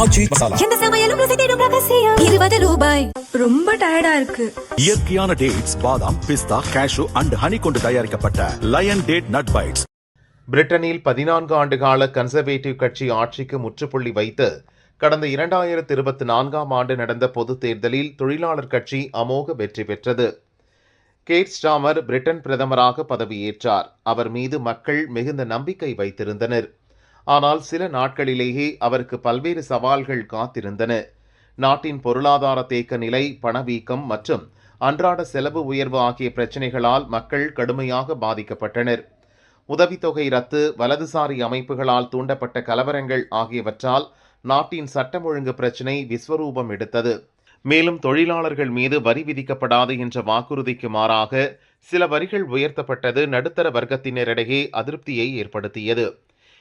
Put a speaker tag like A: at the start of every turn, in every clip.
A: ஆச்சி மசாலா.
B: எந்த சமையலும் ருசி தேடும் ரகசியம். 20 ரூபாய்.
C: ரொம்ப டயர்டா இருக்கு.
A: இயற்கையான டேட்ஸ், பாதாம், பிஸ்தா, கேஷு அண்ட் ஹனி கொண்டு தயாரிக்கப்பட்ட லயன் டேட் நட் பைட்ஸ்.
D: பிரிட்டனில் 14 ஆண்டுகால கன்சர்வேட்டிவ் கட்சி ஆட்சிக்கு முற்றுப்புள்ளி வைத்து கடந்த 2024ஆம் ஆண்டு நடந்த பொதுத் தேர்தலில் தொழிலாளர் கட்சி அமோக வெற்றி பெற்றது. கேர் ஸ்டாமர் பிரிட்டன் பிரதமராக பதவியேற்றார். அவர் மீது மக்கள் மிகுந்த நம்பிக்கை வைத்திருந்தனர். ஆனால் சில நாட்களிலேயே அவருக்கு பல்வேறு சவால்கள் காத்திருந்தன. நாட்டின் பொருளாதார தேக்க நிலை, பணவீக்கம் மற்றும் அன்றாட செலவு உயர்வு ஆகிய பிரச்சினைகளால் மக்கள் கடுமையாக பாதிக்கப்பட்டனர். உதவித்தொகை ரத்து, வலதுசாரி அமைப்புகளால் தூண்டப்பட்ட கலவரங்கள் ஆகியவற்றால் நாட்டின் சட்டம் ஒழுங்கு பிரச்சினை விஸ்வரூபம் எடுத்தது. மேலும் தொழிலாளர்கள் மீது வரி விதிக்கப்படாது என்ற வாக்குறுதிக்கு மாறாக சில வரிகள் உயர்த்தப்பட்டது நடுத்தர வர்க்கத்தினரிடையே அதிருப்தியை ஏற்படுத்தியது.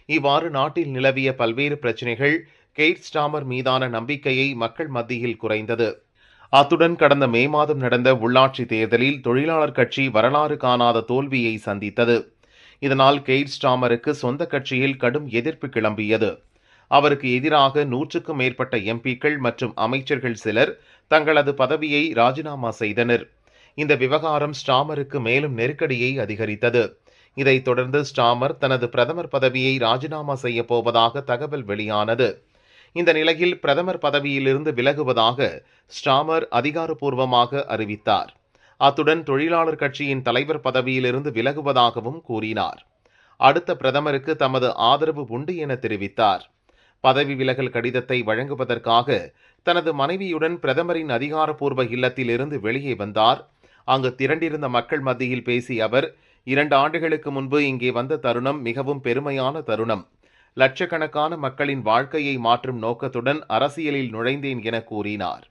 D: இவ்வாறு நாட்டில் நிலவிய பல்வேறு பிரச்சினைகள் கெய்ர் ஸ்டாமர் மீதான நம்பிக்கையை மக்கள் மத்தியில் குறைந்தது. அத்துடன் கடந்த மே மாதம் நடந்த உள்ளாட்சி தேர்தலில் தொழிலாளர் கட்சி வரலாறு காணாத தோல்வியை சந்தித்தது. இதனால் கெய்ர் ஸ்டாமருக்கு சொந்த கட்சியில் கடும் எதிர்ப்பு கிளம்பியது. அவருக்கு எதிராக 100க்கும் மேற்பட்ட எம்பிக்கள் மற்றும் அமைச்சர்கள் சிலர் தங்களது பதவியை ராஜினாமா செய்தனர். இந்த விவகாரம் ஸ்டாமருக்கு மேலும் நெருக்கடியை அதிகரித்தது. இதைத் தொடர்ந்து ஸ்டாமர் தனது பிரதமர் பதவியை ராஜினாமா செய்யப் போவதாக தகவல் வெளியானது. இந்த நிலையில் பிரதமர் பதவியிலிருந்து விலகுவதாக ஸ்டாமர் அதிகாரப்பூர்வமாக அறிவித்தார். அத்துடன் தொழிலாளர் கட்சியின் தலைவர் பதவியிலிருந்து விலகுவதாகவும் கூறினார். அடுத்த பிரதமருக்கு தமது ஆதரவு உண்டு என தெரிவித்தார். பதவி விலகல் கடிதத்தை வழங்குவதற்காக தனது மனைவியுடன் பிரதமரின் அதிகாரப்பூர்வ இல்லத்தில் இருந்து வெளியே வந்தார். அங்கு திரண்டிருந்த மக்கள் மத்தியில் பேசிய அவர், 2 ஆண்டுகளுக்கு முன்பு இங்கே வந்த தருணம் மிகவும் பெருமையான தருணம். லட்சக்கணக்கான மக்களின் வாழ்க்கையை மாற்றும் நோக்கத்துடன் அரசியலில் நுழைந்தேன் என கூறினார்.